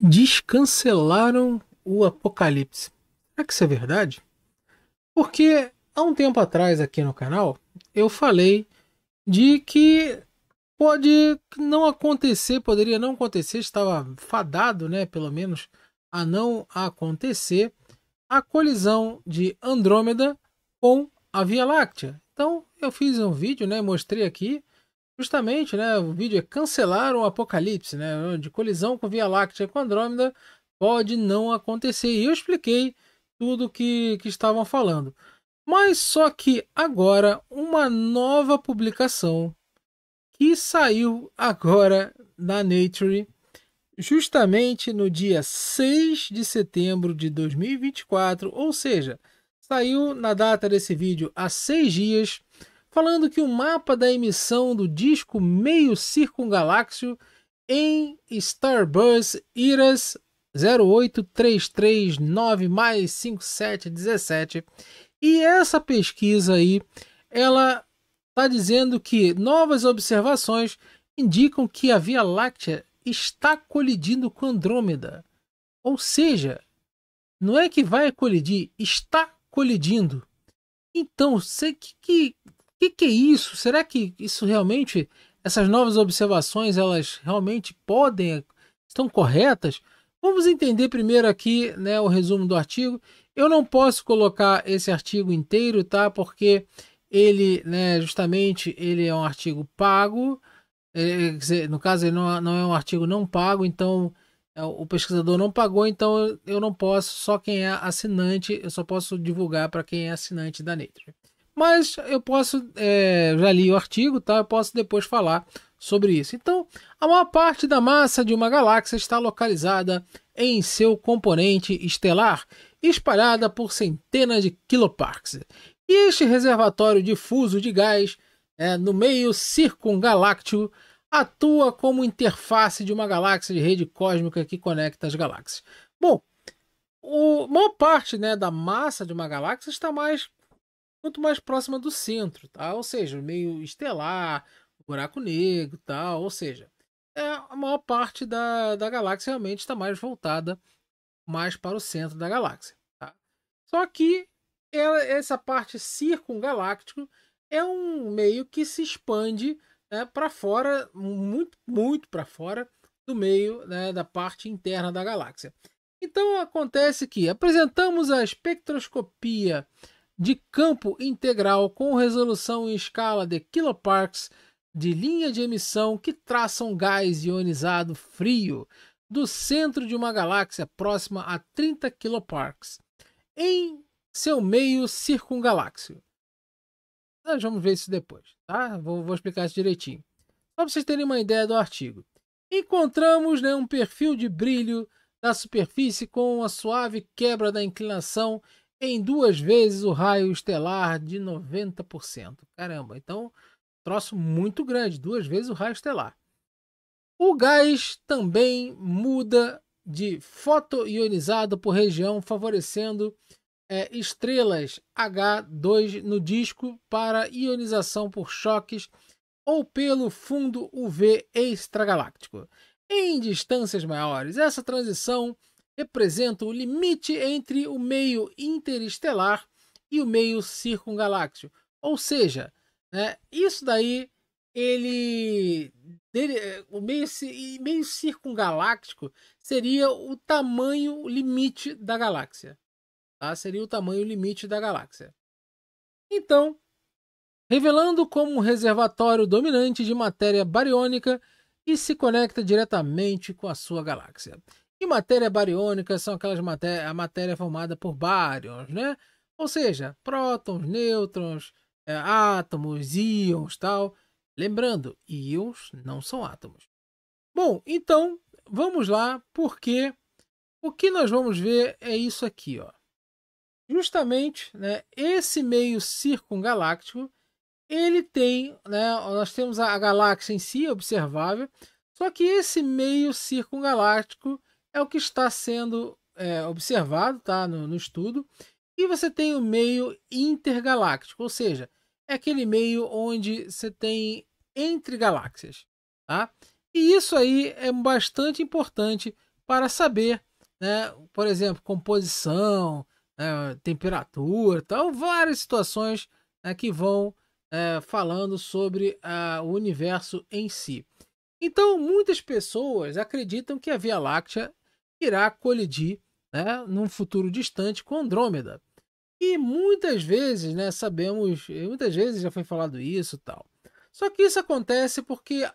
Descancelaram o Apocalipse. Será que isso é verdade? Porque há um tempo atrás aqui no canal eu falei de que pode não acontecer, poderia não acontecer, estava fadado, né, pelo menos a não acontecer a colisão de Andrômeda com a Via Láctea. Então eu fiz um vídeo, né, mostrei aqui justamente, né, o vídeo é cancelar o Apocalipse, né, de colisão com Via Láctea com Andrômeda pode não acontecer. E eu expliquei tudo que estavam falando. Mas só que agora uma nova publicação que saiu agora na Nature, justamente no dia 6 de setembro de 2024, ou seja, saiu na data desse vídeo há 6 dias, falando que o mapa da emissão do disco meio circungaláxio em Starbus Iras 08339 mais 5717. E essa pesquisa aí, ela está dizendo que novas observações indicam que a Via Láctea está colidindo com Andrômeda. Ou seja, não é que vai colidir, está colidindo. Então, que é isso? Será que isso realmente, essas novas observações, elas realmente estão corretas? Vamos entender primeiro aqui, né, o resumo do artigo. Eu não posso colocar esse artigo inteiro, tá? Porque ele, né, justamente, ele é um artigo pago. Quer dizer, no caso, ele não é um artigo não pago, então o pesquisador não pagou, então eu não posso, só quem é assinante, eu só posso divulgar para quem é assinante da Nature. Mas eu posso, já li o artigo, tá? Eu posso depois falar sobre isso. Então, a maior parte da massa de uma galáxia está localizada em seu componente estelar, espalhada por centenas de quiloparsecs. E este reservatório difuso de gás no meio circungaláctico atua como interface de uma galáxia de rede cósmica que conecta as galáxias. Bom, a maior parte, né, da massa de uma galáxia está muito mais próxima do centro, tá? Ou seja, o meio estelar, o buraco negro, tal. Ou seja, a maior parte da galáxia realmente está mais voltada mais para o centro da galáxia, tá? Só que essa parte circungaláctico é um meio que se expande, né, para fora, muito para fora do meio, né, da parte interna da galáxia. Então acontece que apresentamos a espectroscopia de campo integral com resolução em escala de kiloparsecs de linha de emissão que traçam gás ionizado frio do centro de uma galáxia próxima a 30 kiloparsecs em seu meio circungaláxio. Nós vamos ver isso depois, tá? Vou explicar isso direitinho. Só para vocês terem uma ideia do artigo. Encontramos, né, um perfil de brilho da superfície com uma suave quebra da inclinação em 2 vezes o raio estelar de 90%. Caramba, então troço muito grande, 2 vezes o raio estelar. O gás também muda de fotoionizado por região, favorecendo estrelas H2 no disco para ionização por choques ou pelo fundo UV extragaláctico. Em distâncias maiores, essa transição representa o limite entre o meio interestelar e o meio circungaláctico. Ou seja, né, isso daí, o meio circungaláctico seria o tamanho limite da galáxia. Tá? Seria o tamanho limite da galáxia. Então, revelando como um reservatório dominante de matéria bariônica e se conecta diretamente com a sua galáxia. E matéria bariônica são aquelas a matéria formada por bárions, né? Ou seja, prótons, nêutrons, átomos, íons, tal. Lembrando, íons não são átomos. Bom, então vamos lá, porque o que nós vamos ver é isso aqui, ó. Justamente, né, esse meio circungaláctico, ele tem, né, nós temos a galáxia em si observável, só que esse meio circungaláctico é o que está sendo observado, tá, no estudo, e você tem o meio intergaláctico, ou seja, é aquele meio onde você tem entre galáxias, tá? E isso aí é bastante importante para saber, né, por exemplo, composição, temperatura, tal, várias situações, né, que vão falando sobre o universo em si. Então, muitas pessoas acreditam que a Via Láctea irá colidir, né, num futuro distante com Andrômeda. E muitas vezes, né, sabemos, muitas vezes já foi falado isso, tal. Só que isso acontece porque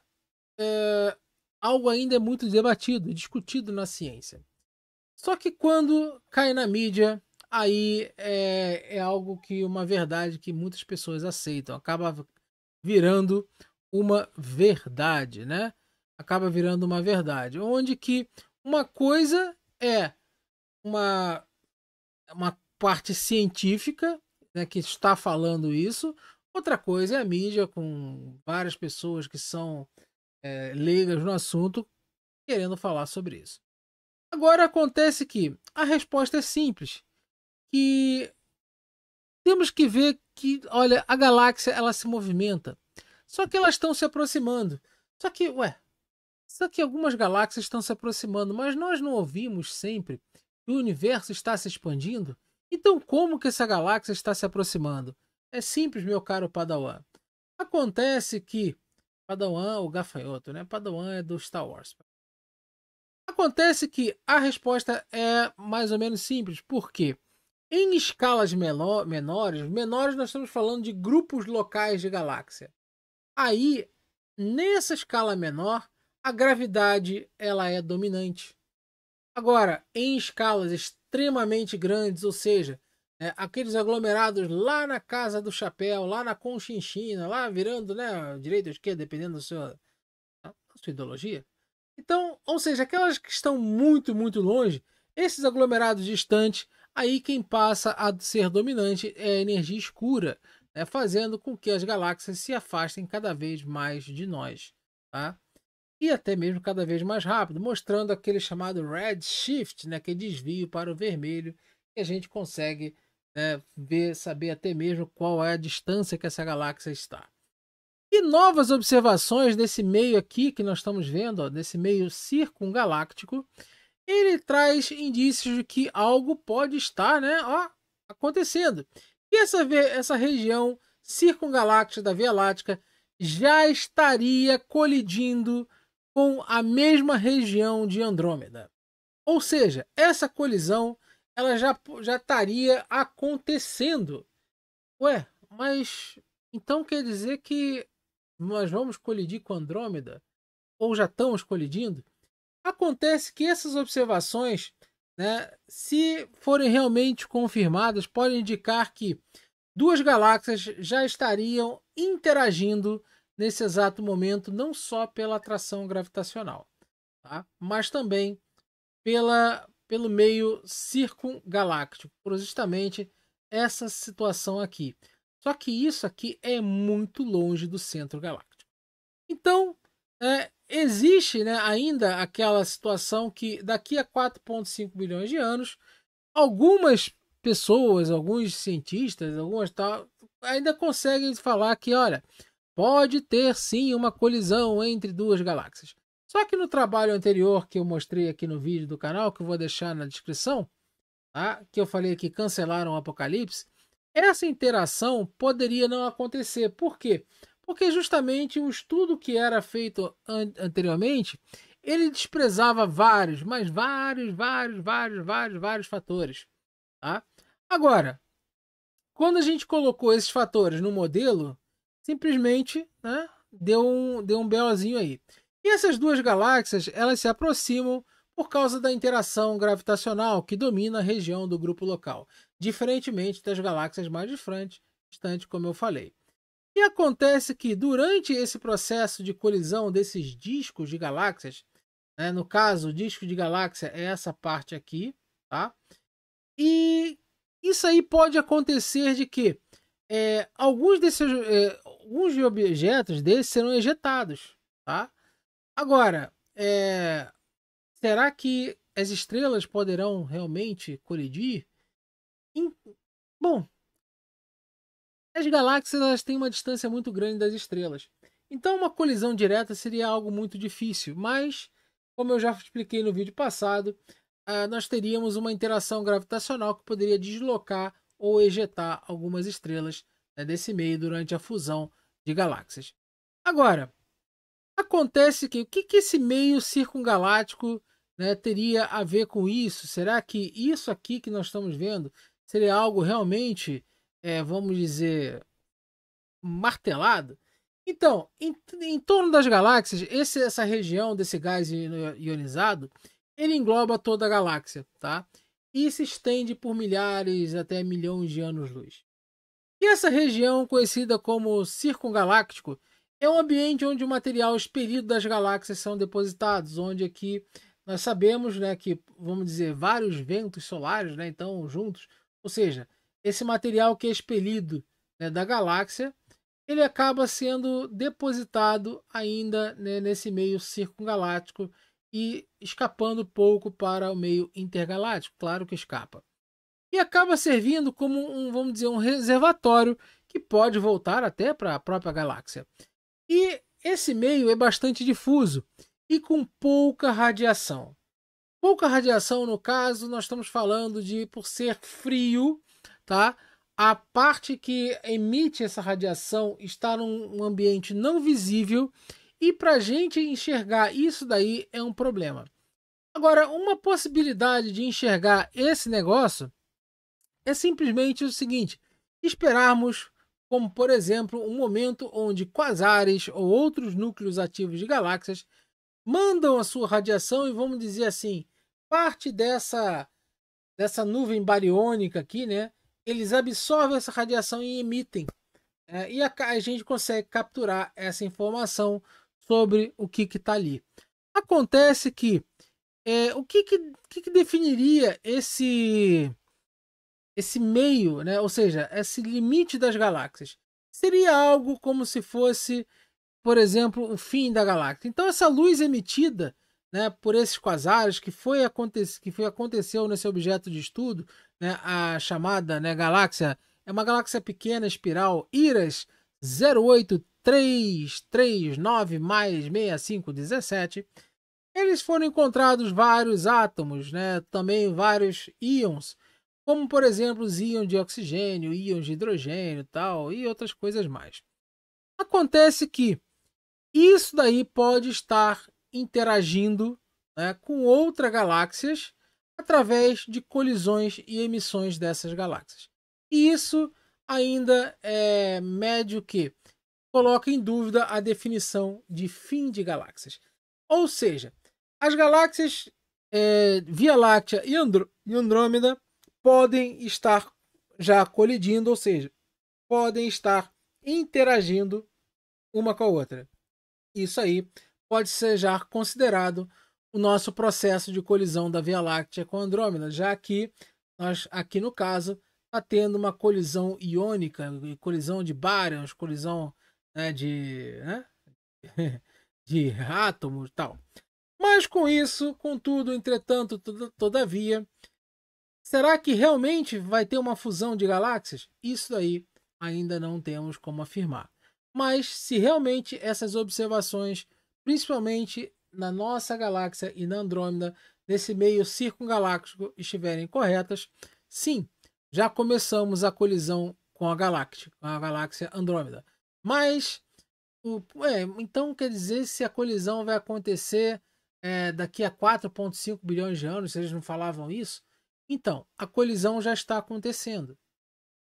algo ainda é muito debatido, discutido na ciência. Só que quando cai na mídia, aí é algo que uma verdade que muitas pessoas aceitam, acaba virando uma verdade, né? Acaba virando uma verdade, onde que uma coisa é uma parte científica, né, que está falando isso, outra coisa é a mídia com várias pessoas que são leigas no assunto querendo falar sobre isso. Agora acontece que a resposta é simples, que temos que ver que, olha, a galáxia ela se movimenta, só que elas estão se aproximando. Só que algumas galáxias estão se aproximando, mas nós não ouvimos sempre que o universo está se expandindo? Então como que essa galáxia está se aproximando? É simples, meu caro Padawan. Acontece que Padawan, o gafanhoto, né? Padawan é do Star Wars. Acontece que a resposta é mais ou menos simples. Por quê? Em escalas menores nós estamos falando de grupos locais de galáxia. Aí, nessa escala menor, a gravidade ela é dominante. Agora, em escalas extremamente grandes, ou seja, aqueles aglomerados lá na Casa do Chapéu, lá na Conchinchina, lá virando, né, direita ou esquerda, dependendo da sua ideologia. Então, ou seja, aquelas que estão muito, muito longe, esses aglomerados distantes, aí quem passa a ser dominante é a energia escura, né, fazendo com que as galáxias se afastem cada vez mais de nós, tá? E até mesmo cada vez mais rápido, mostrando aquele chamado redshift, né, que é desvio para o vermelho, que a gente consegue, né, saber até mesmo qual é a distância que essa galáxia está. E novas observações desse meio aqui que nós estamos vendo, ó, desse meio circungaláctico, ele traz indícios de que algo pode estar, né, ó, acontecendo. E essa região circungaláctica da Via Láctea já estaria colidindo com a mesma região de Andrômeda. Ou seja, essa colisão ela já estaria acontecendo. Ué, mas então quer dizer que nós vamos colidir com Andrômeda? Ou já estamos colidindo? Acontece que essas observações, né, se forem realmente confirmadas, podem indicar que duas galáxias já estariam interagindo nesse exato momento, não só pela atração gravitacional, tá? Mas também pelo meio circungaláctico, por justamente essa situação aqui. Só que isso aqui é muito longe do centro galáctico. Então, existe, né, ainda aquela situação que daqui a 4,5 bilhões de anos, algumas pessoas, alguns cientistas, algumas tal, ainda conseguem falar que, olha, pode ter sim uma colisão entre duas galáxias. Só que no trabalho anterior que eu mostrei aqui no vídeo do canal, que eu vou deixar na descrição, tá? Que eu falei que cancelaram o Apocalipse, essa interação poderia não acontecer. Por quê? Porque justamente o estudo que era feito anteriormente, ele desprezava vários, mas vários fatores. Tá? Agora, quando a gente colocou esses fatores no modelo, simplesmente, né, deu um BOzinho aí. E essas duas galáxias, elas se aproximam por causa da interação gravitacional que domina a região do grupo local, diferentemente das galáxias mais distantes, como eu falei. E acontece que durante esse processo de colisão desses discos de galáxias, né, no caso, o disco de galáxia é essa parte aqui, tá? E isso aí pode acontecer de que alguns objetos desses serão ejetados, tá? Agora, será que as estrelas poderão realmente colidir? Bom, as galáxias elas têm uma distância muito grande das estrelas. Então uma colisão direta seria algo muito difícil, mas como eu já expliquei no vídeo passado, nós teríamos uma interação gravitacional que poderia deslocar ou ejetar algumas estrelas, né, desse meio durante a fusão de galáxias. Agora, acontece que o que esse meio circungaláctico, né, teria a ver com isso? Será que isso aqui que nós estamos vendo seria algo realmente, vamos dizer, martelado? Então, em torno das galáxias, essa região desse gás ionizado, ele engloba toda a galáxia, tá? E se estende por milhares até milhões de anos-luz. E essa região, conhecida como circungaláctico, é um ambiente onde o material expelido das galáxias são depositados, onde aqui nós sabemos, né, que, vamos dizer, vários ventos solares, né, então juntos, ou seja, esse material que é expelido, né, da galáxia, ele acaba sendo depositado ainda, né, nesse meio circungaláctico e escapando pouco para o meio intergaláctico, claro que escapa. E acaba servindo como vamos dizer, um reservatório que pode voltar até para a própria galáxia. E esse meio é bastante difuso e com pouca radiação. Pouca radiação, no caso, nós estamos falando de, por ser frio, tá? A parte que emite essa radiação está num ambiente não visível e para a gente enxergar isso daí é um problema. Agora, uma possibilidade de enxergar esse negócio é simplesmente o seguinte: esperarmos, como por exemplo, um momento onde quasares ou outros núcleos ativos de galáxias mandam a sua radiação e, vamos dizer assim, parte dessa nuvem bariônica aqui, né? Eles absorvem essa radiação e emitem. E a gente consegue capturar essa informação sobre o que está ali. Acontece que o que definiria esse meio, né? Ou seja, esse limite das galáxias? Seria algo como se fosse, por exemplo, o fim da galáxia. Então, essa luz emitida, né, por esses quasares aconteceu nesse objeto de estudo, né, a chamada, né, galáxia, é uma galáxia pequena espiral IRAS 08339 mais 6517. Eles foram encontrados vários átomos, né, também vários íons, como por exemplo os íons de oxigênio, íons de hidrogênio, tal, e outras coisas mais. Acontece que isso daí pode estar interagindo, né, com outras galáxias através de colisões e emissões dessas galáxias. E isso ainda é médio que coloca em dúvida a definição de fim de galáxias. Ou seja, as galáxias Via Láctea e Andrômeda podem estar já colidindo, ou seja, podem estar interagindo uma com a outra. Isso aí pode ser já considerado o nosso processo de colisão da Via Láctea com Andrômeda, já que nós, aqui no caso, está tendo uma colisão iônica, colisão de bárions, colisão, né, de átomos e tal. Mas com isso, contudo, entretanto, todavia, será que realmente vai ter uma fusão de galáxias? Isso aí ainda não temos como afirmar. Mas se realmente essas observações, principalmente na nossa galáxia e na Andrômeda, nesse meio circungaláctico, estiverem corretas, sim, já começamos a colisão com a galáxia Andrômeda. Mas, então quer dizer, se a colisão vai acontecer daqui a 4,5 bilhões de anos, se eles não falavam isso, então a colisão já está acontecendo.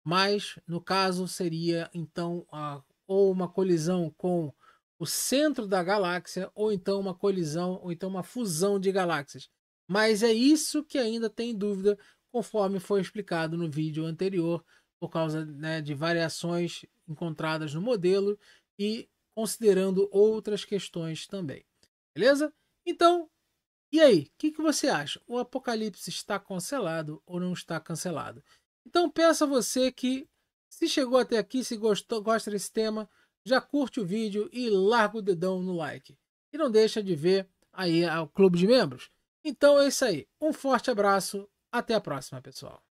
Mas, no caso, seria então ou uma colisão com o centro da galáxia, ou então uma colisão, ou então uma fusão de galáxias. Mas é isso que ainda tem dúvida, conforme foi explicado no vídeo anterior, por causa, né, de variações encontradas no modelo e considerando outras questões também. Beleza? Então, e aí? O que você acha? O apocalipse está cancelado ou não está cancelado? Então peço a você que, se chegou até aqui, se gosta desse tema, já curte o vídeo e larga o dedão no like. E não deixa de ver aí o clube de membros. Então é isso aí. Um forte abraço. Até a próxima, pessoal.